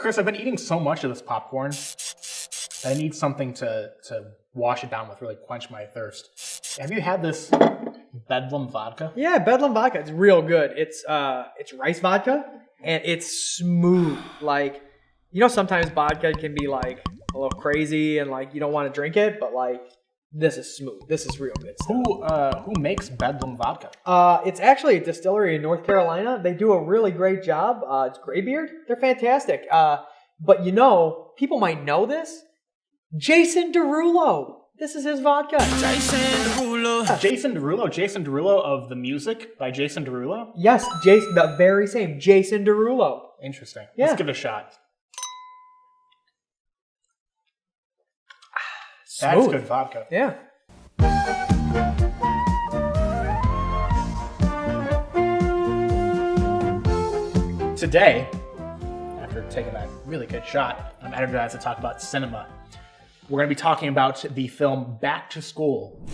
Chris, I've been eating so much of this popcorn that I need something to wash it down with, really quench my thirst. Have you had this Bedlam vodka? Yeah, Bedlam vodka. It's real good. It's rice vodka, and it's smooth. Like, you know, sometimes vodka can be like a little crazy, and like you don't want to drink it, but like this is smooth. This is real good stuff. Who makes Bedlam vodka? It's actually a distillery in North Carolina. They do a really great job. It's Greybeard. They're fantastic. But you know, people might know this. Jason Derulo. This is his vodka. Jason Derulo of The Music by Jason Derulo? Yes, Jason, the very same. Jason Derulo. Interesting. Yeah. Let's give it a shot. That's good vodka. Yeah. Today, after taking that really good shot, I'm energized to talk about cinema. We're going to be talking about the film Back to School.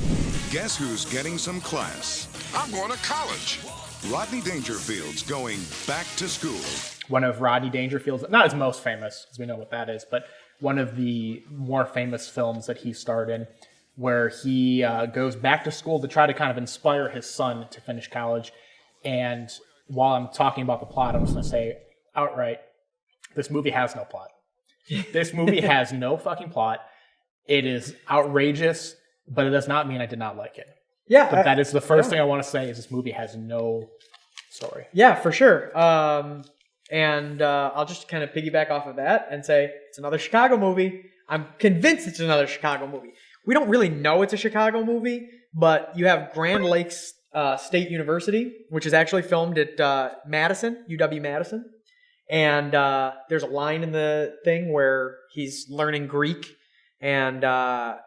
Guess who's getting some class? I'm going to college. Rodney Dangerfield's going back to school. One of Rodney Dangerfield's, not his most famous, because we know what that is, but one of the more famous films that he starred in, where he goes back to school to try to kind of inspire his son to finish college. And while I'm talking about the plot, I'm just going to say outright, this movie has no plot. This movie has no fucking plot. It is outrageous, but it does not mean I did not like it. Yeah. But that is the first thing I want to say is this movie has no story. Yeah, for sure. And I'll just kind of piggyback off of that and say it's another Chicago movie. I'm convinced it's another Chicago movie. We don't really know it's a Chicago movie, but you have Grand Lakes State University, which is actually filmed at Madison, UW-Madison. And there's a line in the thing where he's learning Greek. And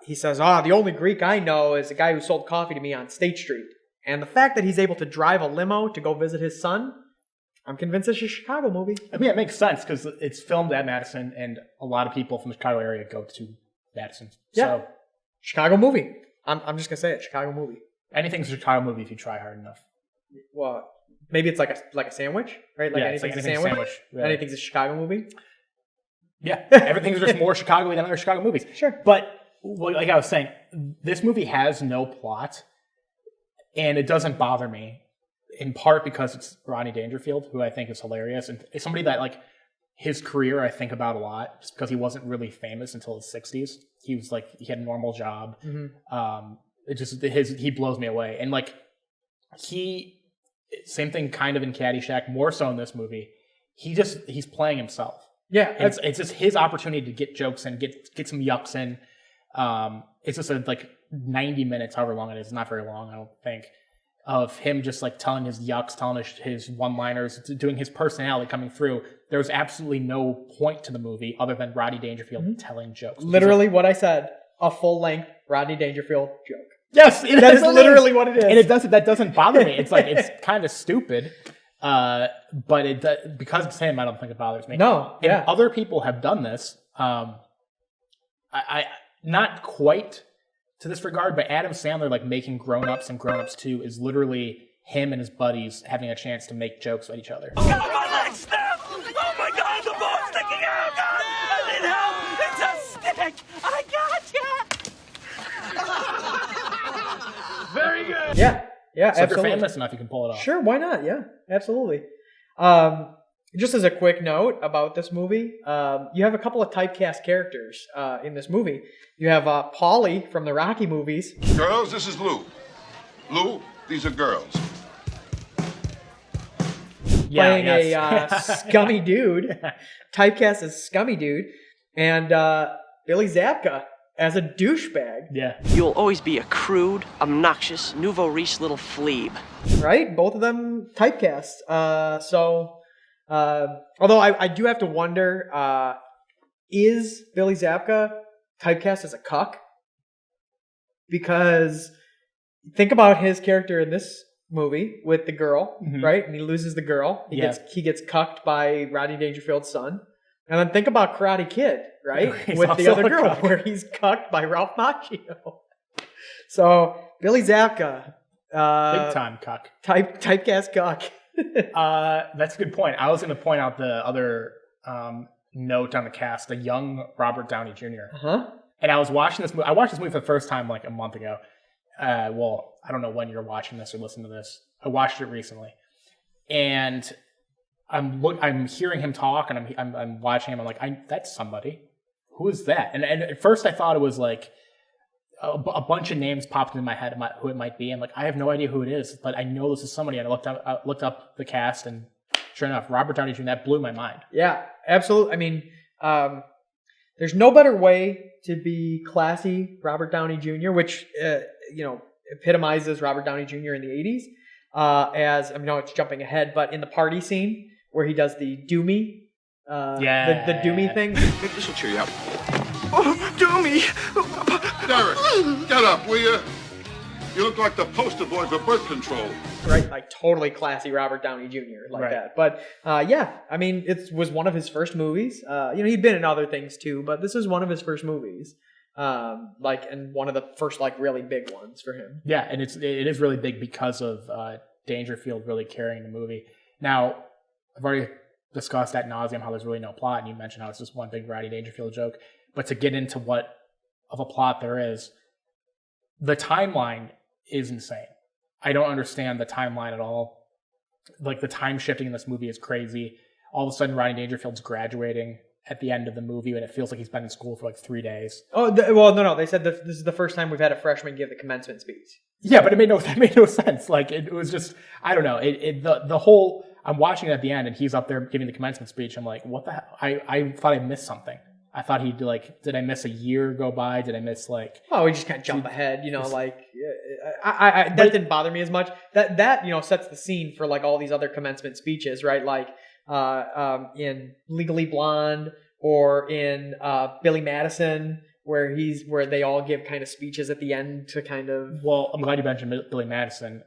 he says, the only Greek I know is the guy who sold coffee to me on State Street. And the fact that he's able to drive a limo to go visit his son, I'm convinced it's a Chicago movie. I mean, it makes sense because it's filmed at Madison, and a lot of people from the Chicago area go to Madison. Yeah. So, Chicago movie. I'm just going to say it, Chicago movie. Anything's a Chicago movie if you try hard enough. Well, maybe it's like a sandwich, right? Like yeah, anything's it's a sandwich. Really. Anything's a Chicago movie. Yeah, everything's just more Chicago-y than other Chicago movies. Sure. But like I was saying, this movie has no plot, and it doesn't bother me, in part because it's Rodney Dangerfield, who I think is hilarious, and it's somebody that, like, his career I think about a lot, just because he wasn't really famous until his 60s. He was like, he had a normal job. Mm-hmm. He blows me away. And like, same thing kind of in Caddyshack, more so in this movie. He's playing himself. Yeah. It's just his opportunity to get jokes in, get some yucks in. It's just like 90 minutes, however long it is. It's not very long, I don't think, of him just like telling his yucks, telling his one-liners, doing his personality coming through. There's absolutely no point to the movie other than Rodney Dangerfield telling jokes. Literally what I said, a full-length Rodney Dangerfield joke. Yes, that is literally what it is. And that doesn't bother me. It's like, it's kind of stupid. But because it's him, I don't think it bothers me. No, yeah. And other people have done this. I not quite to this regard, but Adam Sandler, like, making Grown Ups and Grown Ups 2 is literally him and his buddies having a chance to make jokes at each other. Oh, my leg, Steph! Oh my God, the ball's sticking out! God, I need help! It's a stick! I got you! Very good. Yeah, yeah, So absolutely. if you're famous enough, you can pull it off. Sure, why not? Yeah, absolutely. Just as a quick note about this movie, you have a couple of typecast characters in this movie. You have Paulie from the Rocky movies. Girls, this is Lou. Lou, these are girls. Playing a scummy dude, typecast as scummy dude, and Billy Zabka as a douchebag. Yeah. You'll always be a crude, obnoxious, nouveau riche little plebe. Right? Both of them typecast. Although I do have to wonder, is Billy Zabka typecast as a cuck? Because think about his character in this movie with the girl, right? And he loses the girl. He gets cucked by Rodney Dangerfield's son. And then think about Karate Kid, right? With the other girl, where he's cucked by Ralph Macchio. So Billy Zabka, big time cuck. Typecast cuck. That's a good point. I was going to point out the other note on the cast, a young Robert Downey Jr. Huh? And I was watching this movie. I watched this movie for the first time like a month ago. Well, I don't know when you're watching this or listening to this. I watched it recently, and I'm hearing him talk, and I'm watching him. I'm like, that's somebody. Who is that? And at first I thought it was like a bunch of names popped into my head who it might be. I'm like, I have no idea who it is, but I know this is somebody. And I looked up the cast, and sure enough, Robert Downey Jr. That blew my mind. Yeah, absolutely. I mean, there's no better way to be classy Robert Downey Jr., which epitomizes Robert Downey Jr. in the 80s. As I know it's jumping ahead, but in the party scene where he does the do me, the do me thing. This will cheer you up. Oh, do me! Derek, get up, will you? You look like the poster boy for birth control. Right, like totally classy Robert Downey Jr. like that. But yeah, I mean, it was one of his first movies. He'd been in other things too, but this is one of his first movies. And one of the first really big ones for him. Yeah, and it is really big because of Dangerfield really carrying the movie. Now, I've already discussed ad nauseum how there's really no plot, and you mentioned how it's just one big Rodney Dangerfield joke. But to get into what of a plot there is, the timeline is insane. I don't understand the timeline at all. Like, the time shifting in this movie is crazy. All of a sudden, Rodney Dangerfield's graduating at the end of the movie, and it feels like he's been in school for 3 days. Oh, no. They said this is the first time we've had a freshman give the commencement speech. Yeah, but that made no sense. Like, it was just, I don't know. The whole, I'm watching it at the end, and he's up there giving the commencement speech. I'm like, what the hell? I thought I missed something. I thought he'd did I miss a year go by? Did I miss Oh, we just kind of jump ahead, that didn't bother me as much. That sets the scene for all these other commencement speeches, right? In Legally Blonde or in Billy Madison, where they all give kind of speeches at the end to kind of. Well, I'm glad you mentioned Billy Madison.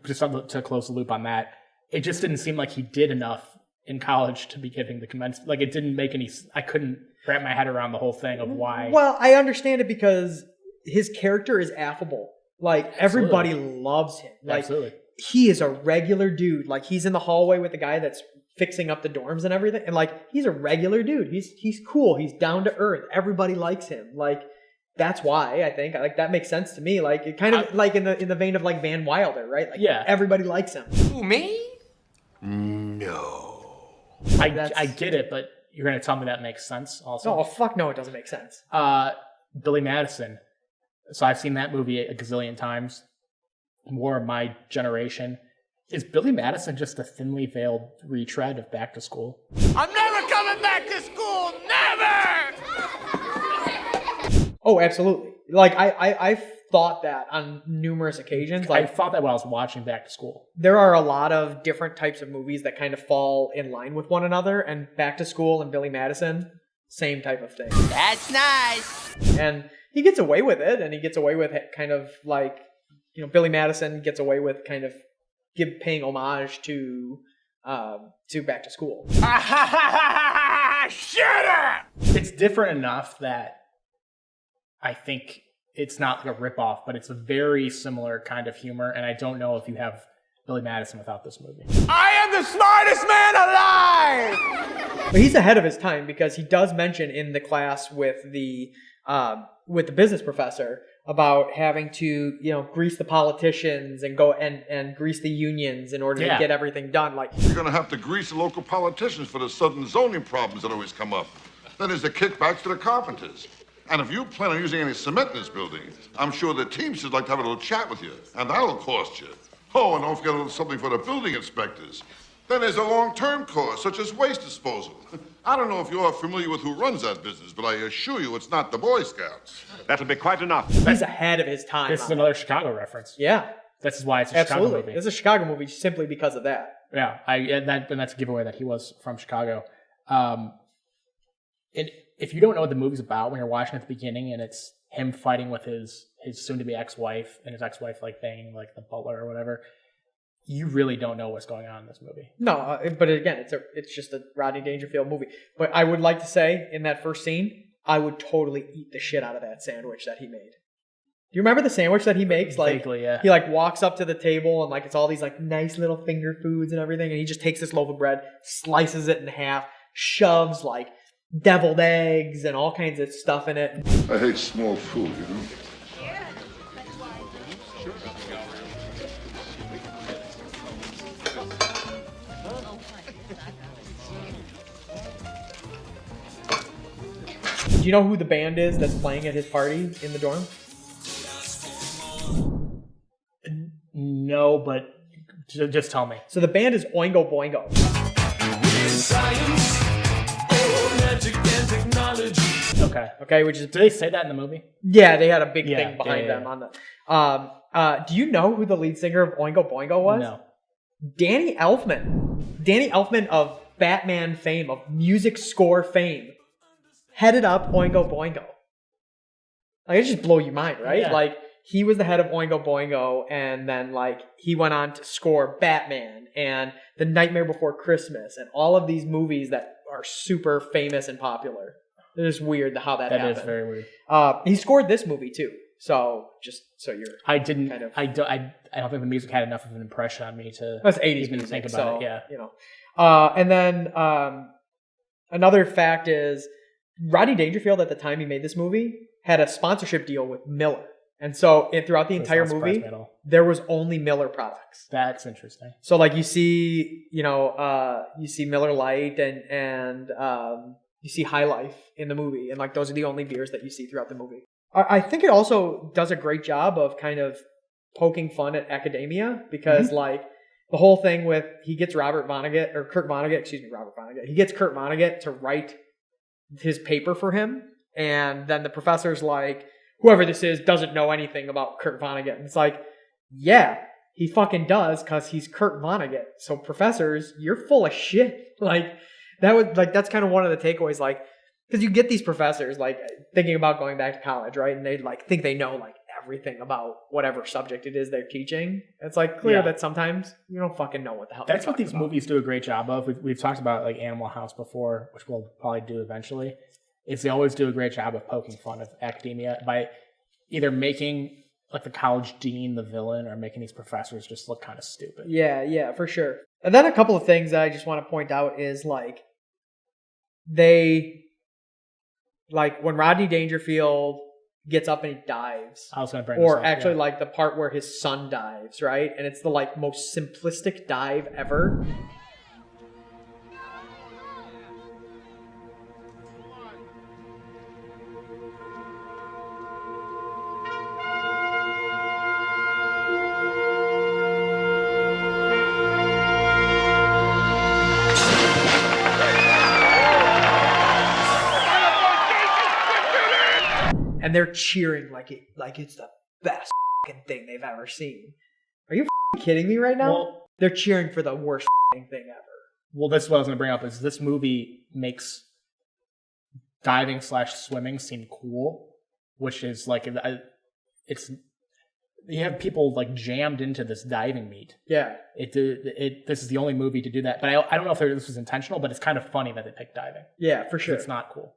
Just to close the loop on that, it just didn't seem like he did enough in college to be giving the commencement. It didn't make any. I couldn't wrap my head around the whole thing of why. Well, I understand it because his character is affable. Everybody loves him. Absolutely. He is a regular dude. He's in the hallway with the guy that's fixing up the dorms and everything. And he's a regular dude. He's cool. He's down to earth. Everybody likes him. That's why I think that makes sense to me. It kind of in the vein of Van Wilder, right? Yeah. Everybody likes him. Who, me? No. I get it, but you're going to tell me that makes sense also? Oh, fuck no, it doesn't make sense. Billy Madison. So I've seen that movie a gazillion times. More of my generation. Is Billy Madison just a thinly veiled retread of Back to School? I'm never coming back to school! Never! Oh, absolutely. I've thought that on numerous occasions. I thought that while I was watching Back to School. There are a lot of different types of movies that kind of fall in line with one another, and Back to School and Billy Madison, same type of thing. That's nice! And he gets away with it, and he gets away with it kind of Billy Madison gets away with kind of paying homage to Back to School. Shut up! It's different enough that I think it's not a ripoff, but it's a very similar kind of humor, and I don't know if you have Billy Madison without this movie. I am the smartest man alive! But he's ahead of his time because he does mention in the class with the business professor about having to, grease the politicians and go and grease the unions in order to get everything done. You're going to have to grease the local politicians for the sudden zoning problems that always come up. Then there's the kickbacks to the carpenters. And if you plan on using any cement in this building, I'm sure the teams would like to have a little chat with you, and that'll cost you. Oh, and don't forget a little something for the building inspectors. Then there's a long-term cost, such as waste disposal. I don't know if you're familiar with who runs that business, but I assure you it's not the Boy Scouts. That'll be quite enough. He's ahead of his time. This is another Chicago reference. Yeah. This is why it's a Chicago movie. It's a Chicago movie simply because of that. Yeah, and that's a giveaway that he was from Chicago. And if you don't know what the movie's about when you're watching at the beginning, and it's him fighting with his soon-to-be ex-wife, and his ex-wife banging the butler or whatever, you really don't know what's going on in this movie. No, but again, it's just a Rodney Dangerfield movie. But I would like to say, in that first scene, I would totally eat the shit out of that sandwich that he made. Do you remember the sandwich that he makes? Vaguely, yeah. He walks up to the table and it's all these nice little finger foods and everything, and he just takes this loaf of bread, slices it in half, shoves deviled eggs and all kinds of stuff in it. I hate small food, you know. Do you know who the band is that's playing at his party in the dorm? No, but just tell me. So the band is Oingo Boingo. Okay, which is Did they say that in the movie? yeah, they had a big Yeah, thing behind yeah, them on the. Do you know who the lead singer of Oingo Boingo was? No. Danny Elfman. Danny Elfman of Batman fame, of music score fame, headed up Oingo Boingo. Like, it just blow your mind, right? Yeah. Like, he was the head of Oingo Boingo, and then, like, he went on to score Batman and The Nightmare Before Christmas and all of these movies that are super famous and popular. It's just weird how that happened. That is very weird. He scored this movie, too. So, just so you're... I didn't. kind of- I don't think the music had enough of an impression on me to. That's 80s even music, think about so, it. Yeah. You know. And then another fact is Rodney Dangerfield, at the time he made this movie, had a sponsorship deal with Miller. And so throughout the Does entire not surprise movie, me at all. there was only Miller products. That's interesting. So like you see, you see Miller Lite and you see High Life in the movie. And like those are the only beers that you see throughout the movie. I think it also does a great job of kind of poking fun at academia because like the whole thing with he gets Kurt Vonnegut. He gets Kurt Vonnegut to write his paper for him. And then the professor's like, whoever this is doesn't know anything about Kurt Vonnegut. And it's like, yeah, he fucking does because he's Kurt Vonnegut. So professors, you're full of shit. That's kind of one of the takeaways, like, because you get these professors like thinking about going back to college, right? And they like think they know like everything about whatever subject it is they're teaching. It's like clear that sometimes you don't fucking know what the hell. That's what these movies do a great job of. We've talked about like Animal House before, which we'll probably do eventually. Is they always do a great job of poking fun of academia by either making like the college dean the villain or making these professors just look kind of stupid. Yeah, for sure. And then a couple of things that I just want to point out is like when Rodney Dangerfield gets up and he dives. I was going to bring Or this up, actually yeah. like the part where his son dives, right? And it's the like most simplistic dive ever. And they're cheering like it's the best fucking thing they've ever seen. Are you fucking kidding me right now? Well, they're cheering for the worst fucking thing ever. well, that's what I was going to bring up is this movie makes diving/swimming seem cool, which is like it's you have people like jammed into this diving meet. Yeah. This is the only movie to do that, but I don't know if this was intentional, but it's kind of funny that they picked diving. Yeah, for sure. It's not cool.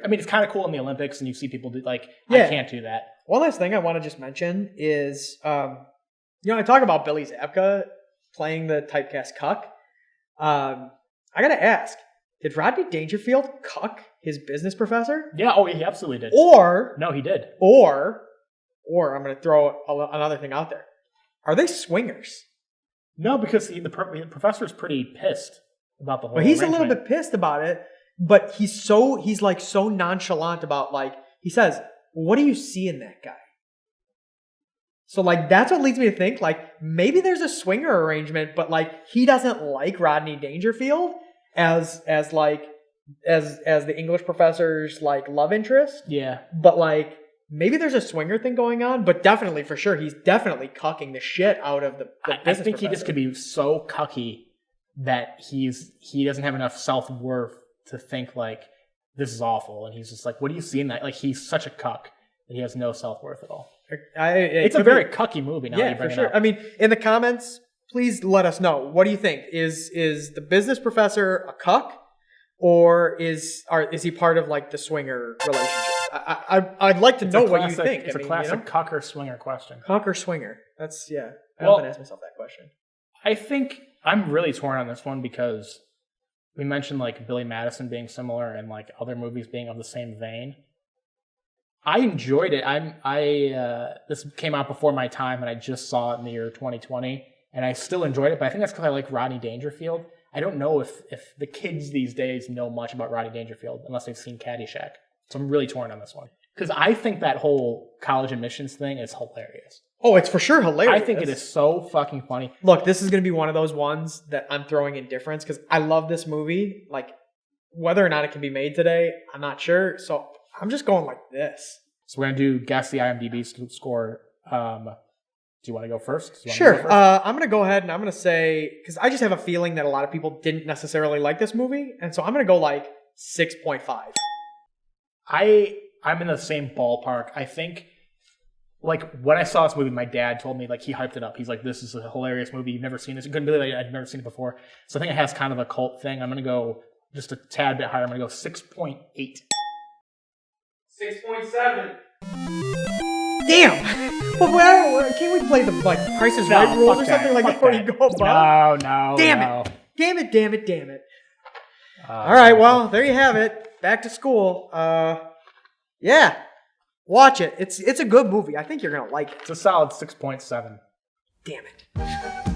I mean, it's kind of cool in the Olympics, and you see people do like, Yeah. I can't do that. One last thing I want to just mention is, I talk about Billy Zabka playing the typecast cuck. I got to ask, did Rodney Dangerfield cuck his business professor? Yeah, oh, he absolutely did. Or No, he did. I'm going to throw another thing out there. Are they swingers? No, because the professor's pretty pissed about the whole But he's a little arrangement. bit pissed about it. But he's so nonchalant about like, he says, what do you see in that guy? So like, that's what leads me to think like, maybe there's a swinger arrangement, but like, he doesn't like Rodney Dangerfield as the English professor's like love interest. Yeah. But like, maybe there's a swinger thing going on, but definitely for sure, he's definitely cucking the shit out of the I business think he just professor. could be so cucky that he doesn't have enough self-worth to think like this is awful, and he's just like, what do you see in that? Like, he's such a cuck that he has no self-worth at all. It's a very cucky movie now. Yeah, you bring for it sure. up. I mean, in the comments, please let us know. What do you think? Is the business professor a cuck, or is he part of like the swinger relationship? I'd like to know what you think. It's a classic cuck or swinger question. Cuck or swinger? That's I Well, often ask myself that question. I think I'm really torn on this one because we mentioned like Billy Madison being similar and like other movies being of the same vein. I enjoyed it. This came out before my time, and I just saw it in the year 2020, and I still enjoyed it. But I think that's because I like Rodney Dangerfield. I don't know if the kids these days know much about Rodney Dangerfield unless they've seen Caddyshack. So I'm really torn on this one because I think that whole college admissions thing is hilarious. Oh, it's for sure hilarious. I think it is so fucking funny. Look, this is going to be one of those ones that I'm throwing in difference because I love this movie. Like, whether or not it can be made today, I'm not sure. So I'm just going like this. So we're going to do guess the IMDb score. Do you want to go first? Sure. I'm going to go ahead and I'm going to say, because I just have a feeling that a lot of people didn't necessarily like this movie. And so I'm going to go like 6.5. I'm in the same ballpark. I think, like, when I saw this movie, my dad told me, like, he hyped it up. He's like, this is a hilarious movie. You've never seen this. You couldn't believe it. I'd never seen it before. So I think it has kind of a cult thing. I'm going to go just a tad bit higher. I'm going to go 6.8. 6.7. Damn! Well, can't we play the, like, Price is Right rules or something like that before you go above? No. Damn it. All right, well, there you have it. Back to school. Yeah. Watch it. It's a good movie. I think you're going to like it. It's a solid 6.7. Damn it.